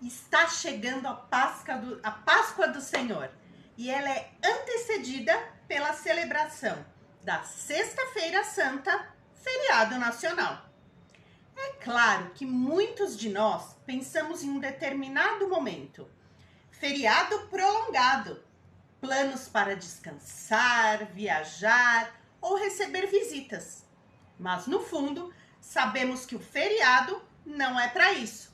Está chegando a Páscoa do Senhor e ela é antecedida pela celebração da Sexta-feira Santa, feriado nacional. É claro que muitos de nós pensamos em um determinado momento, feriado prolongado, planos para descansar, viajar ou receber visitas. Mas no fundo, sabemos que o feriado não é para isso.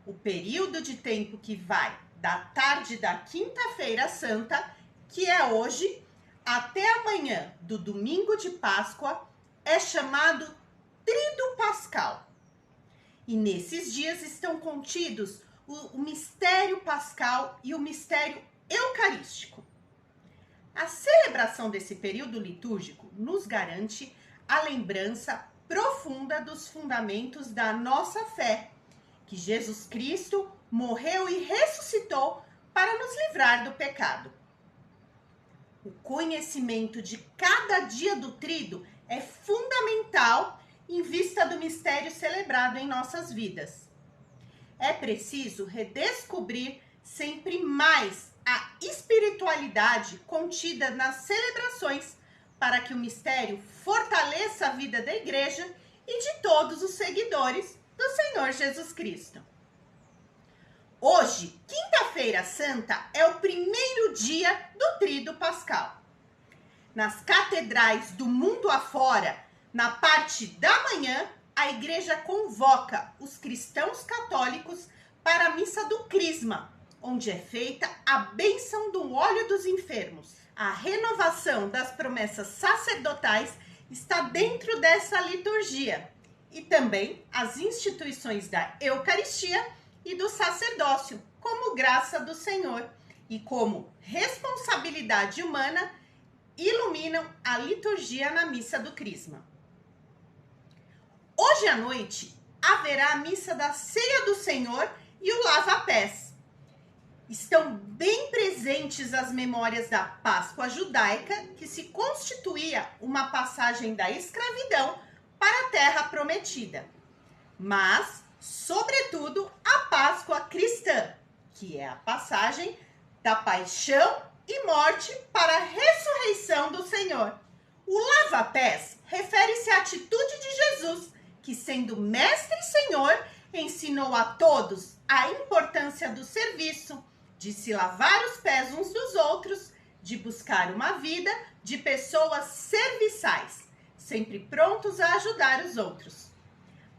O período de tempo que vai da tarde da Quinta-feira Santa, que é hoje, até amanhã do domingo de Páscoa, é chamado Tríduo Pascal. E nesses dias estão contidos o mistério pascal e o mistério eucarístico. A celebração desse período litúrgico nos garante a lembrança profunda dos fundamentos da nossa fé, que Jesus Cristo morreu e ressuscitou para nos livrar do pecado. O conhecimento de cada dia do tríduo é fundamental em vista do mistério celebrado em nossas vidas. É preciso redescobrir sempre mais a espiritualidade contida nas celebrações para que o mistério fortaleça a vida da igreja e de todos os seguidores do Senhor Jesus Cristo. Hoje, Quinta-feira Santa, é o primeiro dia do Tríduo Pascal. Nas catedrais do mundo afora, na parte da manhã, a igreja convoca os cristãos católicos para a missa do Crisma, onde é feita a bênção do óleo dos enfermos. A renovação das promessas sacerdotais está dentro dessa liturgia e também as instituições da Eucaristia e do sacerdócio, como graça do Senhor e como responsabilidade humana, iluminam a liturgia na missa do Crisma. Hoje à noite haverá a missa da Ceia do Senhor e o lava-pés. Estão bem presentes as memórias da Páscoa judaica, que se constituía uma passagem da escravidão para a terra prometida. Mas, sobretudo, a Páscoa cristã, que é a passagem da paixão e morte para a ressurreição do Senhor. O lava-pés refere-se à atitude de Jesus, que, sendo mestre e Senhor, ensinou a todos a importância do serviço, de se lavar os pés uns dos outros, de buscar uma vida de pessoas serviçais, sempre prontos a ajudar os outros,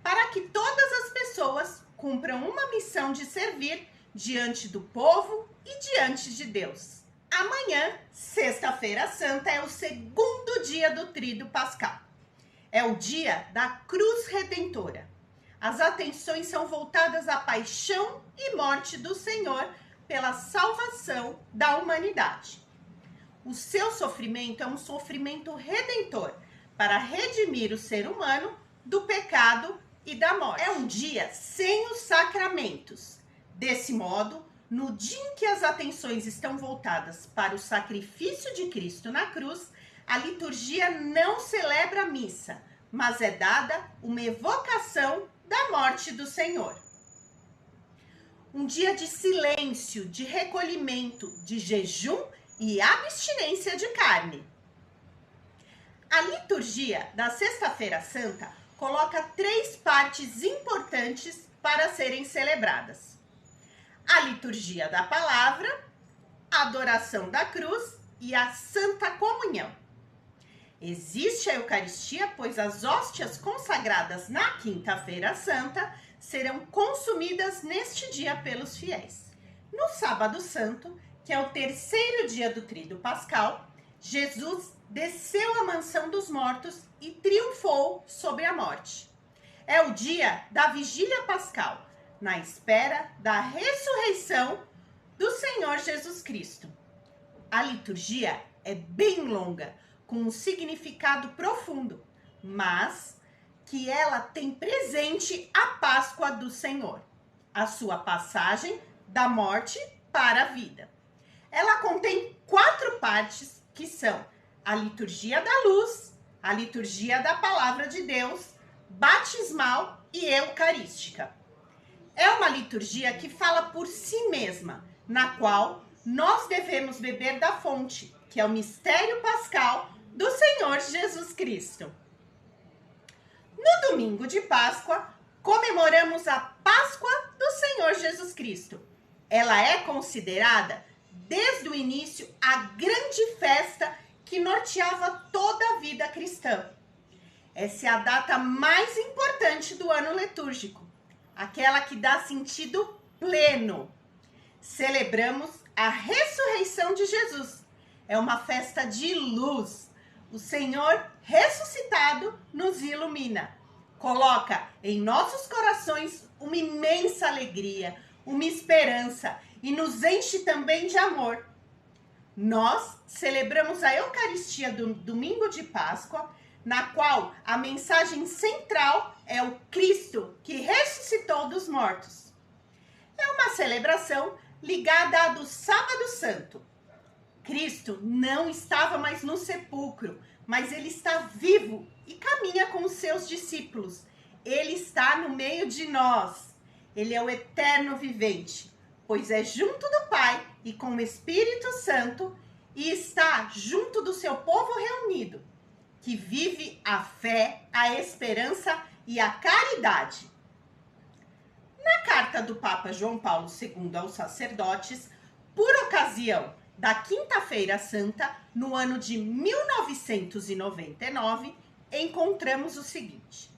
para que todas as pessoas cumpram uma missão de servir diante do povo e diante de Deus. Amanhã, Sexta-feira Santa, é o segundo dia do Tríduo Pascal. É o dia da cruz redentora. As atenções são voltadas à paixão e morte do Senhor pela salvação da humanidade. O seu sofrimento é um sofrimento redentor para redimir o ser humano do pecado e da morte. É um dia sem os sacramentos. Desse modo, no dia em que as atenções estão voltadas para o sacrifício de Cristo na cruz, a liturgia não celebra a missa, mas é dada uma evocação da morte do Senhor. Um dia de silêncio, de recolhimento, de jejum e abstinência de carne. A liturgia da Sexta-feira Santa coloca 3 partes importantes para serem celebradas: a liturgia da palavra, a adoração da cruz e a Santa Comunhão. Existe a Eucaristia, pois as hóstias consagradas na Quinta-feira Santa serão consumidas neste dia pelos fiéis. No Sábado Santo, que é o terceiro dia do Tríduo Pascal, Jesus desceu à mansão dos mortos e triunfou sobre a morte. É o dia da Vigília Pascal, na espera da ressurreição do Senhor Jesus Cristo. A liturgia é bem longa, com um significado profundo, mas que ela tem presente a Páscoa do Senhor, a sua passagem da morte para a vida. Ela contém 4 partes, que são a liturgia da luz, a liturgia da palavra de Deus, batismal e eucarística. é uma liturgia que fala por si mesma, na qual nós devemos beber da fonte, que é o mistério pascal do Senhor Jesus Cristo. No domingo de Páscoa, comemoramos a Páscoa do Senhor Jesus Cristo. Ela é considerada, desde o início, a grande festa que norteava toda a vida cristã. Essa é a data mais importante do ano litúrgico, aquela que dá sentido pleno. Celebramos a ressurreição de Jesus. É uma festa de luz. O Senhor ressuscitado nos ilumina. Coloca em nossos corações uma imensa alegria, uma esperança e nos enche também de amor. Nós celebramos a Eucaristia do domingo de Páscoa, na qual a mensagem central é o Cristo que ressuscitou dos mortos. É uma celebração ligada à do Sábado Santo. Cristo não estava mais no sepulcro, mas ele está vivo e caminha com os seus discípulos. Ele está no meio de nós. Ele é o eterno vivente, pois é junto do Pai e com o Espírito Santo e está junto do seu povo reunido, que vive a fé, a esperança e a caridade. Na carta do Papa João Paulo II aos sacerdotes, por ocasião da Quinta-feira Santa, no ano de 1999, encontramos o seguinte: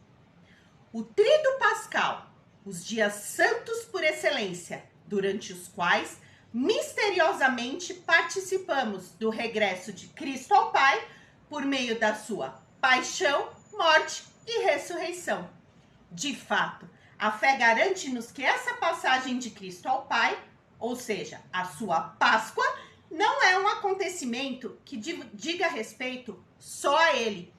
o Tríduo Pascal, os dias santos por excelência, durante os quais misteriosamente participamos do regresso de Cristo ao Pai por meio da sua paixão, morte e ressurreição. De fato, a fé garante-nos que essa passagem de Cristo ao Pai, ou seja, a sua Páscoa, não é um acontecimento que diga respeito só a ele,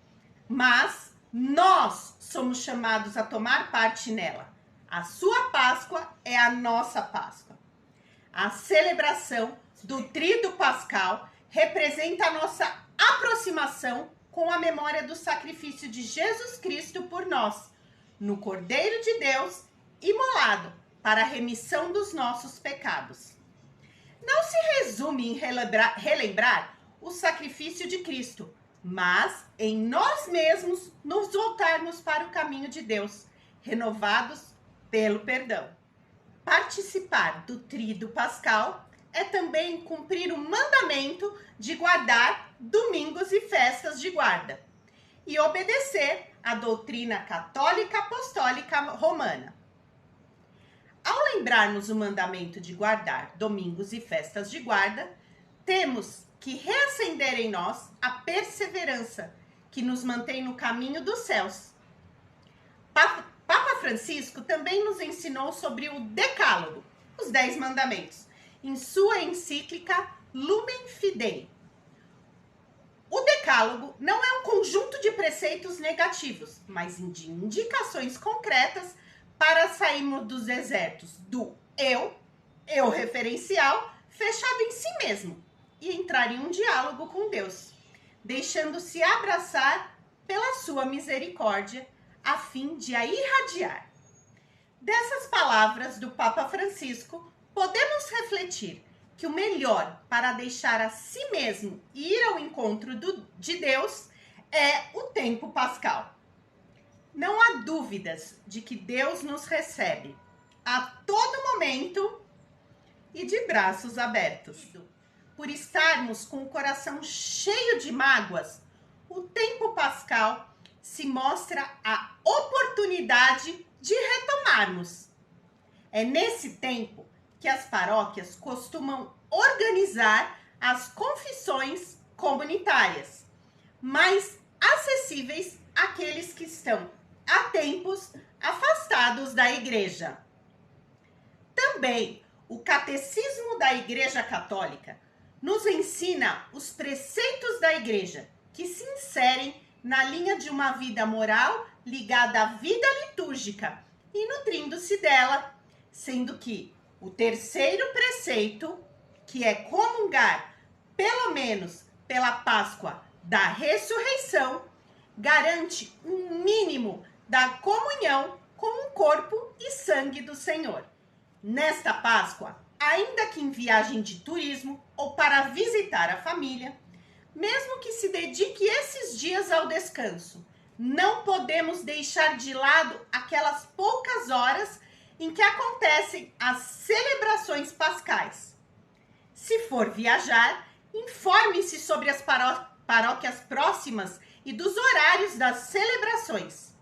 mas nós somos chamados a tomar parte nela. A sua Páscoa é a nossa Páscoa. A celebração do Tríduo Pascal representa a nossa aproximação com a memória do sacrifício de Jesus Cristo por nós, no Cordeiro de Deus, imolado para a remissão dos nossos pecados. Não se resume em relembrar o sacrifício de Cristo, mas em nós mesmos nos voltarmos para o caminho de Deus, renovados pelo perdão. Participar do Tríduo Pascal é também cumprir o mandamento de guardar domingos e festas de guarda e obedecer à doutrina católica apostólica romana. Ao lembrarmos o mandamento de guardar domingos e festas de guarda, temos que reacender em nós a perseverança que nos mantém no caminho dos céus. Papa Francisco também nos ensinou sobre o Decálogo, os 10 mandamentos, em sua encíclica Lumen Fidei. O Decálogo não é um conjunto de preceitos negativos, mas de indicações concretas para sairmos dos desertos do eu referencial, fechado em si mesmo, e entrar em um diálogo com Deus, deixando-se abraçar pela sua misericórdia, a fim de a irradiar. Dessas palavras do Papa Francisco, podemos refletir que o melhor para deixar a si mesmo e ir ao encontro de Deus é o tempo pascal. Não há dúvidas de que Deus nos recebe a todo momento e de braços abertos. Por estarmos com o coração cheio de mágoas, o tempo pascal se mostra a oportunidade de retomarmos. É nesse tempo que as paróquias costumam organizar as confissões comunitárias, mais acessíveis àqueles que estão há tempos afastados da igreja. Também o Catecismo da Igreja Católica nos ensina os preceitos da igreja que se inserem na linha de uma vida moral ligada à vida litúrgica e nutrindo-se dela, sendo que o terceiro preceito, que é comungar pelo menos pela Páscoa da ressurreição, garante um mínimo da comunhão com o corpo e sangue do Senhor. Nesta Páscoa, ainda que em viagem de turismo ou para visitar a família, mesmo que se dedique esses dias ao descanso, não podemos deixar de lado aquelas poucas horas em que acontecem as celebrações pascais. Se for viajar, informe-se sobre as paróquias próximas e dos horários das celebrações.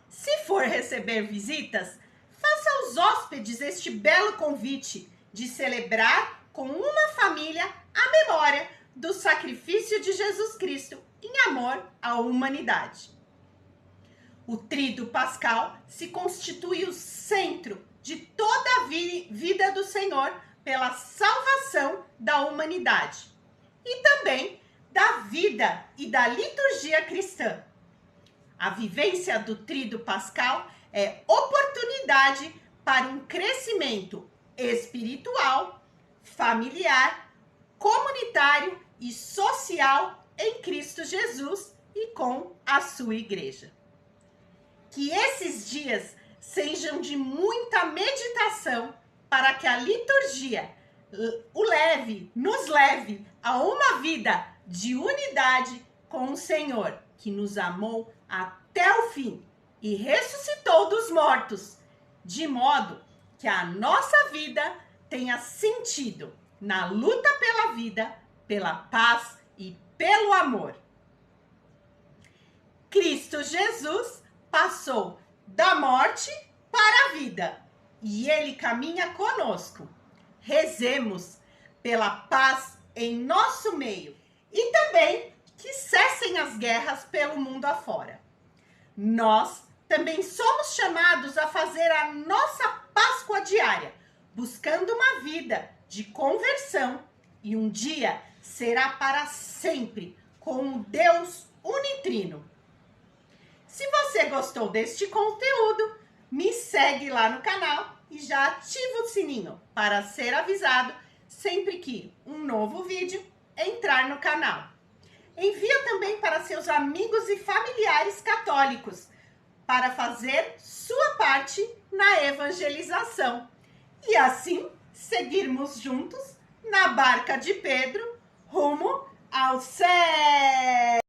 Se for receber visitas, faça aos hóspedes este belo convite de celebrar com uma família a memória do sacrifício de Jesus Cristo em amor à humanidade. O Tríduo Pascal se constitui o centro de toda a vida do Senhor pela salvação da humanidade e também da vida e da liturgia cristã. A vivência do Tríduo Pascal é oportunidade para um crescimento espiritual, familiar, comunitário e social em Cristo Jesus e com a sua igreja. Que esses dias sejam de muita meditação para que a liturgia nos leve a uma vida de unidade com o Senhor, que nos amou até o fim e ressuscitou dos mortos, de modo que a nossa vida tenha sentido na luta pela vida, pela paz e pelo amor. Cristo Jesus passou da morte para a vida e Ele caminha conosco. Rezemos pela paz em nosso meio e também que cessem as guerras pelo mundo afora. Nós também somos chamados a fazer a nossa Páscoa diária, buscando uma vida de conversão e um dia será para sempre com o Deus unitrino. Se você gostou deste conteúdo, me segue lá no canal e já ativa o sininho para ser avisado sempre que um novo vídeo entrar no canal. Envia também para seus amigos e familiares católicos para fazer sua parte na evangelização e assim seguirmos juntos na barca de Pedro rumo ao céu.